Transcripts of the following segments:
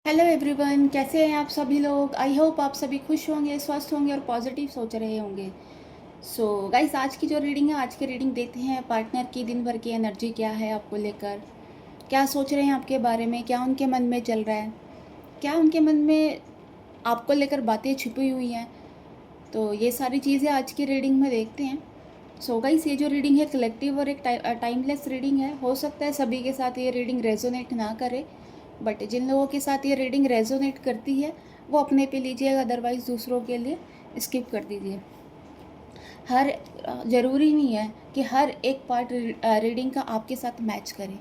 Hello everyone, कैसे हैं आप सभी लोग। आई होप आप सभी खुश होंगे, स्वस्थ होंगे और पॉजिटिव सोच रहे होंगे। सो गाइस, आज की जो रीडिंग है, आज की रीडिंग देखते हैं पार्टनर की दिन भर की एनर्जी क्या है आपको लेकर, क्या सोच रहे हैं आपके बारे में, क्या उनके मन में चल रहा है, क्या उनके मन में आपको लेकर बातें छुपी हुई हैं। तो ये सारी चीज़ें आज की रीडिंग में देखते हैं। सो गाइस, ये जो रीडिंग है कलेक्टिव और एक टाइमलेस रीडिंग है। हो सकता है सभी के साथ ये रीडिंग रेजोनेट ना करे, बट जिन लोगों के साथ ये रीडिंग रेजोनेट करती है वो अपने पे लीजिएगा, अदरवाइज़ दूसरों के लिए स्किप कर दीजिए। हर ज़रूरी नहीं है कि हर एक पार्ट रीडिंग का आपके साथ मैच करे।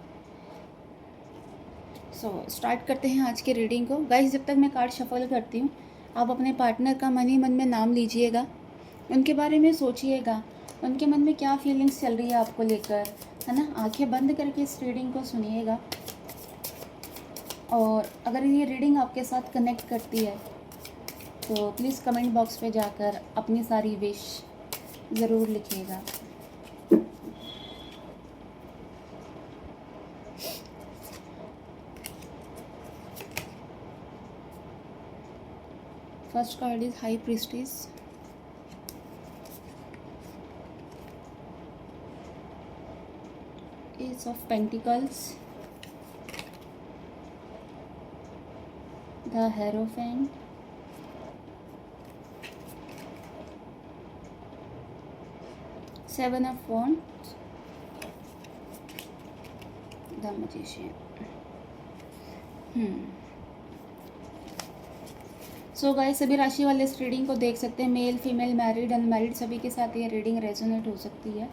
सो स्टार्ट करते हैं आज के रीडिंग को। गाइस, जब तक मैं कार्ड शफल करती हूँ, आप अपने पार्टनर का मन ही मन में नाम लीजिएगा, उनके बारे में सोचिएगा, उनके मन में क्या फीलिंग्स चल रही है आपको लेकर, है ना। आंखें बंद करके इस रीडिंग को सुनिएगा। और अगर ये रीडिंग आपके साथ कनेक्ट करती है तो प्लीज़ कमेंट बॉक्स पे जाकर अपनी सारी विश ज़रूर लिखिएगा। First card is high priestess, ace of pentacles, the hierophant, seven of wands, the magician. So guys, सभी राशि वाले इस रीडिंग को देख सकते हैं। मेल, फीमेल, मैरिड, अनमैरिड, सभी के साथ ये रीडिंग रेजोनेट हो सकती है।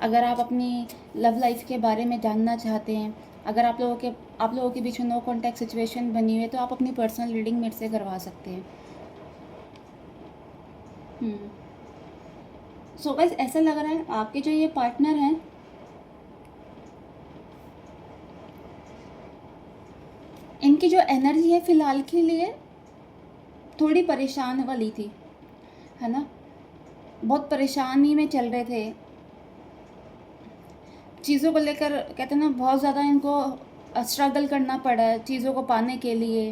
अगर आप अपनी लव लाइफ के बारे में जानना चाहते हैं, अगर आप लोगों के बीच में नो कॉन्टैक्ट सिचुएशन बनी हुई है, तो आप अपनी पर्सनल रीडिंग मेरे से करवा सकते हैं। सो गाइस, ऐसा लग रहा है आपके जो ये पार्टनर हैं, इनकी जो एनर्जी है फ़िलहाल के लिए थोड़ी परेशान वाली थी, है ना। बहुत परेशानी में चल रहे थे, चीज़ों को लेकर कहते हैं ना, बहुत ज़्यादा इनको स्ट्रगल करना पड़ा है चीज़ों को पाने के लिए,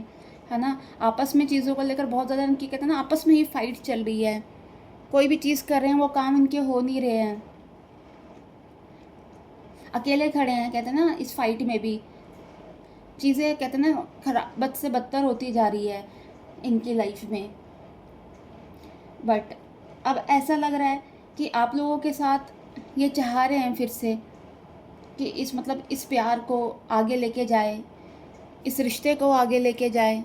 है ना। आपस में चीज़ों को लेकर बहुत ज़्यादा इनकी कहते हैं ना, आपस में ही फाइट चल रही है। कोई भी चीज़ कर रहे हैं वो काम इनके हो नहीं रहे हैं, अकेले खड़े हैं। कहते हैं ना, इस फाइट में भी चीज़ें कहते हैं ना खराब, बद से बदतर होती जा रही है इनकी लाइफ में। बट अब ऐसा लग रहा है कि आप लोगों के साथ ये चाह रहे हैं फिर से कि इस प्यार को आगे लेके जाए, इस रिश्ते को आगे लेके जाए,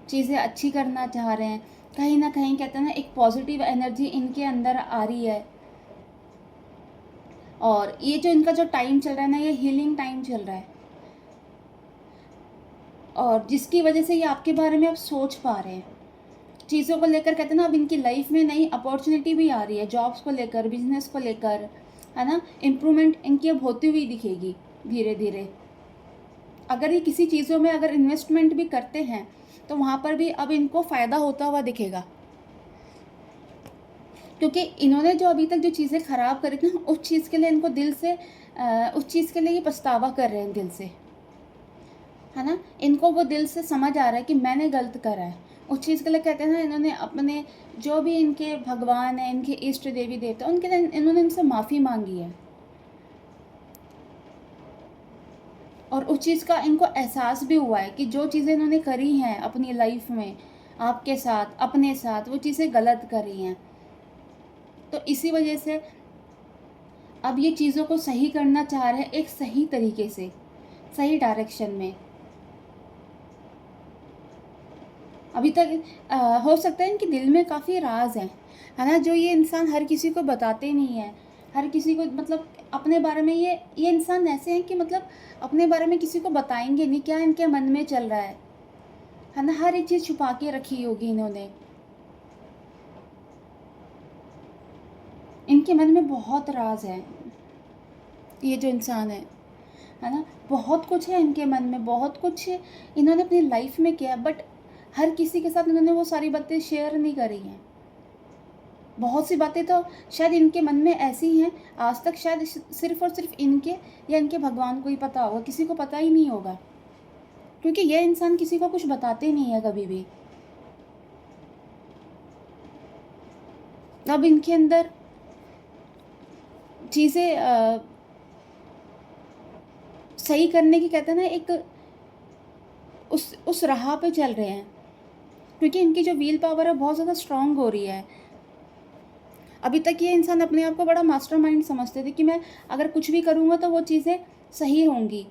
चीज़ें अच्छी करना चाह रहे हैं। कहीं ना कहीं कहते हैं ना, एक पॉजिटिव एनर्जी इनके अंदर आ रही है। और ये जो इनका जो टाइम चल रहा है ना, ये हीलिंग टाइम चल रहा है, और जिसकी वजह से ये आपके बारे में अब सोच पा रहे हैं चीज़ों को लेकर। कहते हैं ना, अब इनकी लाइफ में नई अपॉर्चुनिटी भी आ रही है, जॉब्स को लेकर, बिजनेस को लेकर, है ना। इम्प्रूवमेंट इनकी अब होती हुई दिखेगी धीरे धीरे। अगर ये किसी चीज़ों में अगर इन्वेस्टमेंट भी करते हैं तो वहाँ पर भी अब इनको फ़ायदा होता हुआ दिखेगा, क्योंकि इन्होंने जो अभी तक जो चीज़ें ख़राब करी थी ना, उस चीज़ के लिए इनको दिल से उस चीज़ के लिए ये पछतावा कर रहे हैं दिल से, है ना। इनको वो दिल से समझ आ रहा है कि मैंने गलत करा है उस चीज़ के लिए। कहते हैं ना, इन्होंने अपने जो भी इनके भगवान हैं, इनके इष्ट देवी देवता, उनके लिए इन्होंने इनसे माफ़ी मांगी है, और उस चीज़ का इनको एहसास भी हुआ है कि जो चीज़ें इन्होंने करी हैं अपनी लाइफ में आपके साथ, अपने साथ, वो चीज़ें गलत करी हैं। तो इसी वजह से अब ये चीज़ों को सही करना चाह रहे हैं, एक सही तरीके से, सही डायरेक्शन में। अभी तक हो सकता है इनके दिल में काफ़ी राज हैं, है ना, जो ये इंसान हर किसी को बताते नहीं है। हर किसी को अपने बारे में ये इंसान ऐसे हैं कि अपने बारे में किसी को बताएंगे नहीं क्या इनके मन में चल रहा है ना। हर एक चीज़ छुपा के रखी होगी इन्होंने। इनके मन में बहुत राज है, ये जो इंसान है ना। बहुत कुछ है इनके मन में, बहुत कुछ इन्होंने अपनी लाइफ में किया, बट हर किसी के साथ इन्होंने वो सारी बातें शेयर नहीं करी हैं। बहुत सी बातें तो शायद इनके मन में ऐसी हैं, आज तक शायद सिर्फ़ और सिर्फ इनके या इनके भगवान को ही पता होगा, किसी को पता ही नहीं होगा। क्योंकि ये इंसान किसी को कुछ बताते नहीं है कभी भी। अब इनके अंदर चीज़ें सही करने की, कहते हैं ना, एक उस राह पे चल रहे हैं, क्योंकि इनकी जो व्हील पावर है बहुत ज़्यादा स्ट्रांग हो रही है। अभी तक ये इंसान अपने आप को बड़ा मास्टरमाइंड समझते थे कि मैं अगर कुछ भी करूँगा तो वो चीज़ें सही होंगी,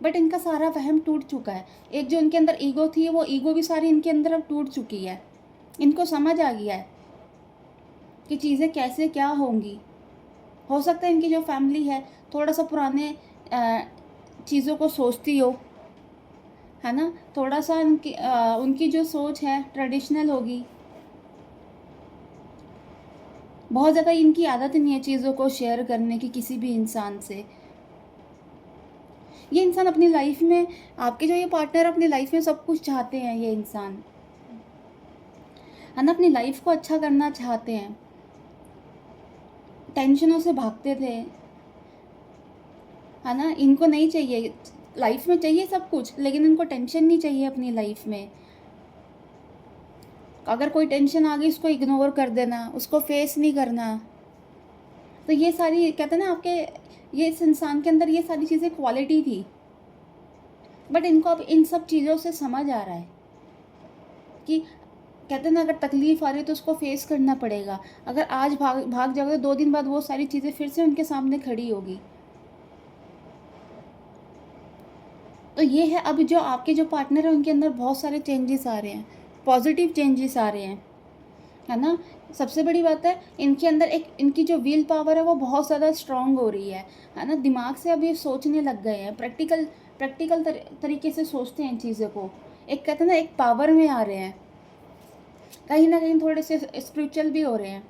बट इनका सारा वहम टूट चुका है। एक जो इनके अंदर ईगो थी, वो ईगो भी सारी इनके अंदर अब टूट चुकी है। इनको समझ आ गया है कि चीज़ें कैसे क्या होंगी। हो सकता है इनकी जो फैमिली है थोड़ा सा पुराने चीज़ों को सोचती हो, है ना, थोड़ा सा उनकी जो सोच है ट्रेडिशनल होगी। बहुत ज़्यादा इनकी आदत नहीं है चीज़ों को शेयर करने की किसी भी इंसान से। ये इंसान अपनी लाइफ में, आपके जो ये पार्टनर अपनी लाइफ में सब कुछ चाहते हैं, ये इंसान, है ना, अपनी लाइफ को अच्छा करना चाहते हैं। टेंशनों से भागते थे, है ना, इनको नहीं चाहिए लाइफ में, चाहिए सब कुछ, लेकिन इनको टेंशन नहीं चाहिए अपनी लाइफ में। अगर कोई टेंशन आ गई उसको इग्नोर कर देना, उसको फेस नहीं करना। तो ये सारी, कहते हैं ना, आपके ये इस इंसान के अंदर ये सारी चीज़ें क्वालिटी थी, बट इनको अब इन सब चीज़ों से समझ आ रहा है कि, कहते हैं ना, अगर तकलीफ़ आ रही है तो उसको फेस करना पड़ेगा। अगर आज भाग भाग जाओगे तो 2 दिन बाद वो सारी चीज़ें फिर से उनके सामने खड़ी होगी। तो ये है, अब जो आपके जो पार्टनर है उनके अंदर बहुत सारे चेंजेस आ रहे हैं, पॉजिटिव चेंजेस आ रहे हैं, है ना। सबसे बड़ी बात है, इनके अंदर एक, इनकी जो विल पावर है वो बहुत ज़्यादा स्ट्रांग हो रही है ना। दिमाग से अब ये सोचने लग गए हैं, प्रैक्टिकल तरीके से सोचते हैं इन चीज़ों को। एक, कहते हैं ना, एक पावर में आ रहे हैं, कहीं ना कहीं थोड़े से स्पिरिचुअल भी हो रहे हैं।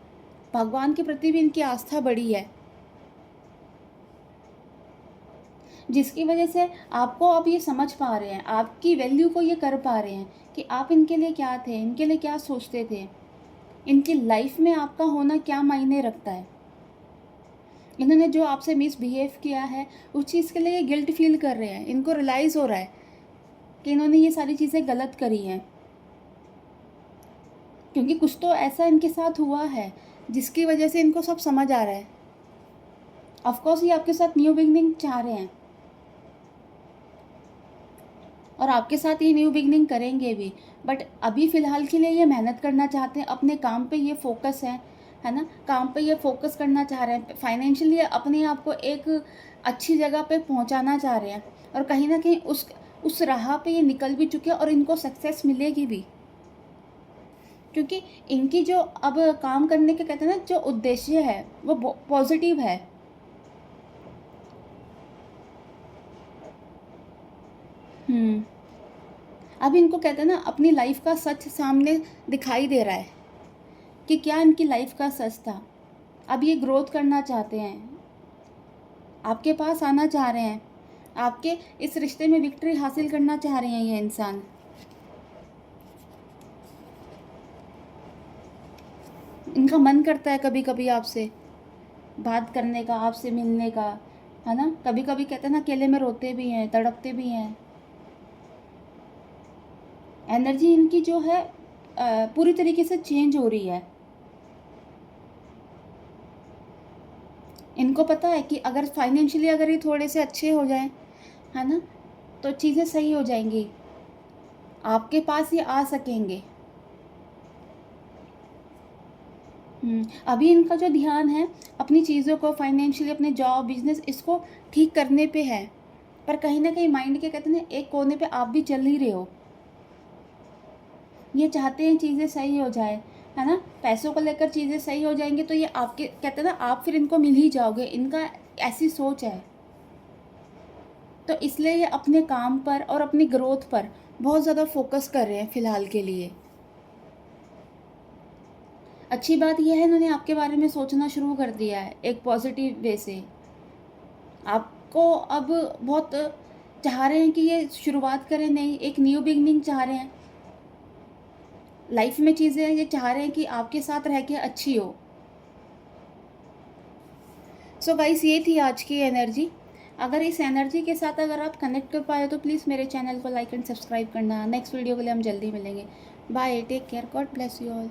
भगवान के प्रति भी इनकी आस्था बढ़ी है, जिसकी वजह से आपको अब ये समझ पा रहे हैं, आपकी वैल्यू को ये कर पा रहे हैं कि आप इनके लिए क्या थे, इनके लिए क्या सोचते थे, इनकी लाइफ में आपका होना क्या मायने रखता है। इन्होंने जो आपसे मिसबिहेव किया है उस चीज़ के लिए ये गिल्ट फील कर रहे हैं। इनको रियलाइज़ हो रहा है कि इन्होंने ये सारी चीज़ें गलत करी हैं, क्योंकि कुछ तो ऐसा इनके साथ हुआ है जिसकी वजह से इनको सब समझ आ रहा है। ऑफकोर्स ये आपके साथ न्यू बिगनिंग चाह रहे हैं, और आपके साथ ये न्यू बिगनिंग करेंगे भी, बट अभी फ़िलहाल के लिए ये मेहनत करना चाहते हैं, अपने काम पे ये फोकस है ना, काम पे ये फोकस करना चाह रहे हैं, फाइनेंशियली अपने आप को एक अच्छी जगह पे पहुंचाना चाह रहे हैं, और कहीं ना कहीं उस राह पे ये निकल भी चुके हैं, और इनको सक्सेस मिलेगी भी, क्योंकि इनकी जो अब काम करने के, कहते हैं ना, जो उद्देश्य है वो पॉजिटिव है। हम्म। अब इनको, कहते हैं ना, अपनी लाइफ का सच सामने दिखाई दे रहा है कि क्या इनकी लाइफ का सच था। अब ये ग्रोथ करना चाहते हैं, आपके पास आना चाह रहे हैं, आपके इस रिश्ते में विक्ट्री हासिल करना चाह रहे हैं ये इंसान। इनका मन करता है कभी कभी आपसे बात करने का, आपसे मिलने का, है ना। कभी कभी, कहते हैं ना, अकेले में रोते भी हैं, तड़पते भी हैं। एनर्जी इनकी जो है पूरी तरीके से चेंज हो रही है। इनको पता है कि अगर फाइनेंशियली अगर ये थोड़े से अच्छे हो जाएं, है ना, तो चीज़ें सही हो जाएंगी, आपके पास ये आ सकेंगे। अभी इनका जो ध्यान है अपनी चीज़ों को, फाइनेंशियली, अपने जॉब बिजनेस, इसको ठीक करने पे है, पर कहीं ना कहीं माइंड के, कहते हैं ना, एक कोने पे आप भी चल ही रहे हो। ये चाहते हैं चीज़ें सही हो जाए, है ना, पैसों को लेकर चीज़ें सही हो जाएंगी तो ये आपके, कहते हैं ना, आप फिर इनको मिल ही जाओगे, इनका ऐसी सोच है। तो इसलिए ये अपने काम पर और अपनी ग्रोथ पर बहुत ज़्यादा फोकस कर रहे हैं फ़िलहाल के लिए। अच्छी बात यह है, इन्होंने आपके बारे में सोचना शुरू कर दिया है एक पॉजिटिव वे से। आपको अब बहुत चाह रहे हैं कि ये शुरुआत करें, नहीं, एक न्यू बिगनिंग चाह रहे हैं लाइफ में। चीज़ें ये चाह रहे हैं कि आपके साथ रह के अच्छी हो। सो गाइस, ये थी आज की एनर्जी। अगर इस एनर्जी के साथ अगर आप कनेक्ट कर पाए तो प्लीज़ मेरे चैनल को लाइक एंड सब्सक्राइब करना। नेक्स्ट वीडियो के लिए हम जल्दी मिलेंगे। Bye, take care, God bless you all.